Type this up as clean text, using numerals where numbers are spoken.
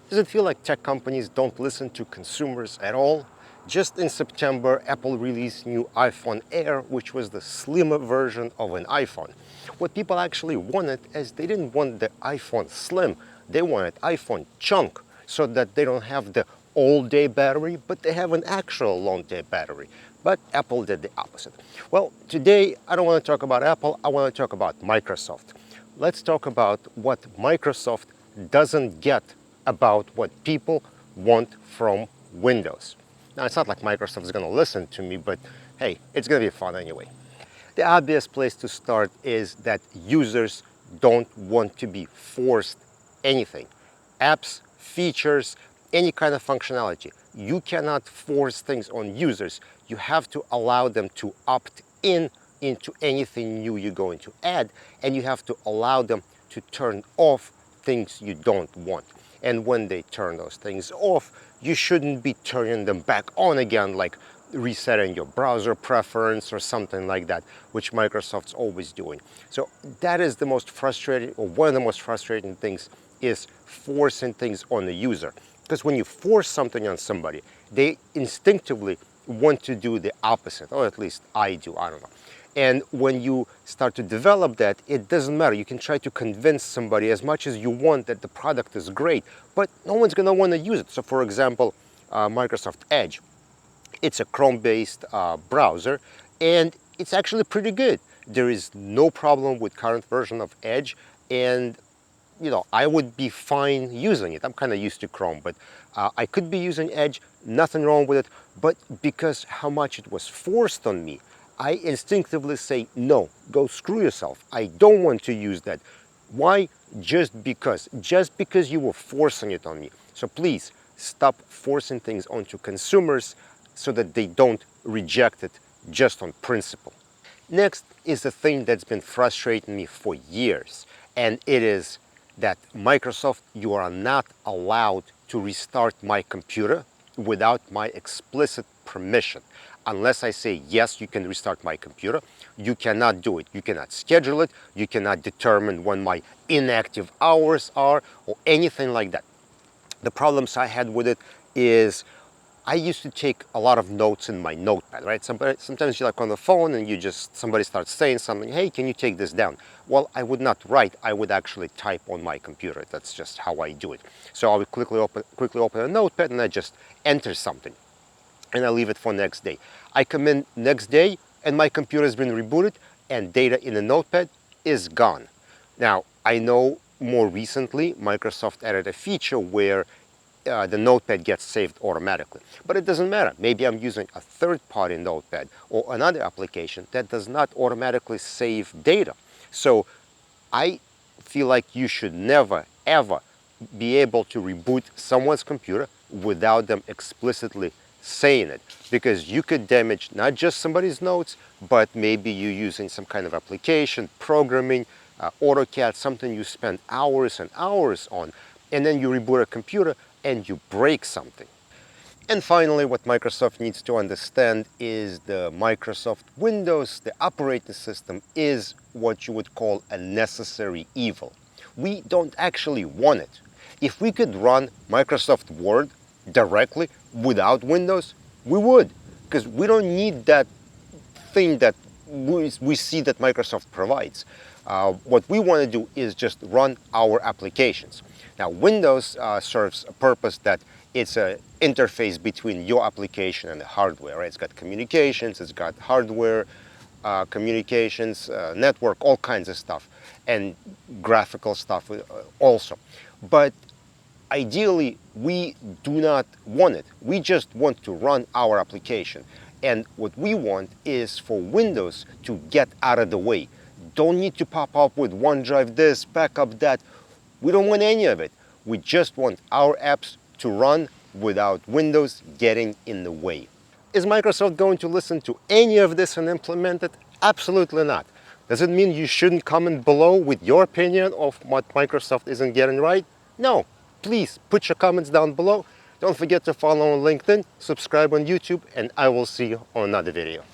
Does it feel like tech companies don't listen to consumers at all? Just in September, Apple released new iPhone Air, which was the slimmer version of an iPhone. What people actually wanted is they didn't want the iPhone Slim, they wanted iPhone Chunk, so that they don't have the all-day battery, but they have an actual long-day battery. But Apple did the opposite. Well, today I don't want to talk about Apple, I want to talk about Microsoft. Let's talk about what Microsoft doesn't get about what people want from Windows. Now, it's not like Microsoft is going to listen to me, but hey, it's going to be fun anyway. The obvious place to start is that users don't want to be forced anything. Apps, features, any kind of functionality. You cannot force things on users. You have to allow them to opt in into anything new you're going to add, and you have to allow them to turn off things you don't want. And when they turn those things off, you shouldn't be turning them back on again, like resetting your browser preference or something like that, which Microsoft's always doing. So that is the most frustrating, or one of the most frustrating things, is forcing things on the user. Because when you force something on somebody, they instinctively want to do the opposite, or at least I do, I don't know. And when you start to develop that, it doesn't matter. You can try to convince somebody as much as you want that the product is great, but no one's going to want to use it. So for example, Microsoft Edge, it's a Chrome-based browser, and it's actually pretty good. There is no problem with current version of Edge, and I would be fine using it. I'm kind of used to Chrome, but I could be using Edge, nothing wrong with it. But because how much it was forced on me, I instinctively say, no, go screw yourself. I don't want to use that. Why? Just because you were forcing it on me. So please stop forcing things onto consumers so that they don't reject it just on principle. Next is the thing that's been frustrating me for years, and it is that Microsoft, you are not allowed to restart my computer without my explicit permission. Unless I say, yes, you can restart my computer, you cannot do it. You cannot schedule it. You cannot determine when my inactive hours are or anything like that. The problems I had with it is I used to take a lot of notes in my notepad, right? Sometimes you're like on the phone and somebody starts saying something, hey, can you take this down? Well, I would not write, I would actually type on my computer. That's just how I do it. So I would quickly open a notepad and I just enter something and I leave it for next day. I come in next day and my computer has been rebooted and data in the notepad is gone. Now, I know more recently Microsoft added a feature where the notepad gets saved automatically. But it doesn't matter. Maybe I'm using a third-party notepad or another application that does not automatically save data. So I feel like you should never, ever be able to reboot someone's computer without them explicitly saying it, because you could damage not just somebody's notes, but maybe you're using some kind of application, programming, AutoCAD, something you spend hours and hours on, and then you reboot a computer and you break something. And finally, what Microsoft needs to understand is the Microsoft Windows, the operating system, is what you would call a necessary evil. We don't actually want it. If we could run Microsoft Word directly without Windows, we would, because we don't need that thing that we see that Microsoft provides. What we want to do is just run our applications. Now, Windows serves a purpose that it's an interface between your application and the hardware. Right? It's got communications, it's got hardware, communications, network, all kinds of stuff, and graphical stuff also. But ideally, we do not want it. We just want to run our application. And what we want is for Windows to get out of the way. Don't need to pop up with OneDrive this, backup that. We don't want any of it. We just want our apps to run without Windows getting in the way. Is Microsoft going to listen to any of this and implement it? Absolutely not. Does it mean you shouldn't comment below with your opinion of what Microsoft isn't getting right? No. Please put your comments down below. Don't forget to follow on LinkedIn, subscribe on YouTube, and I will see you on another video.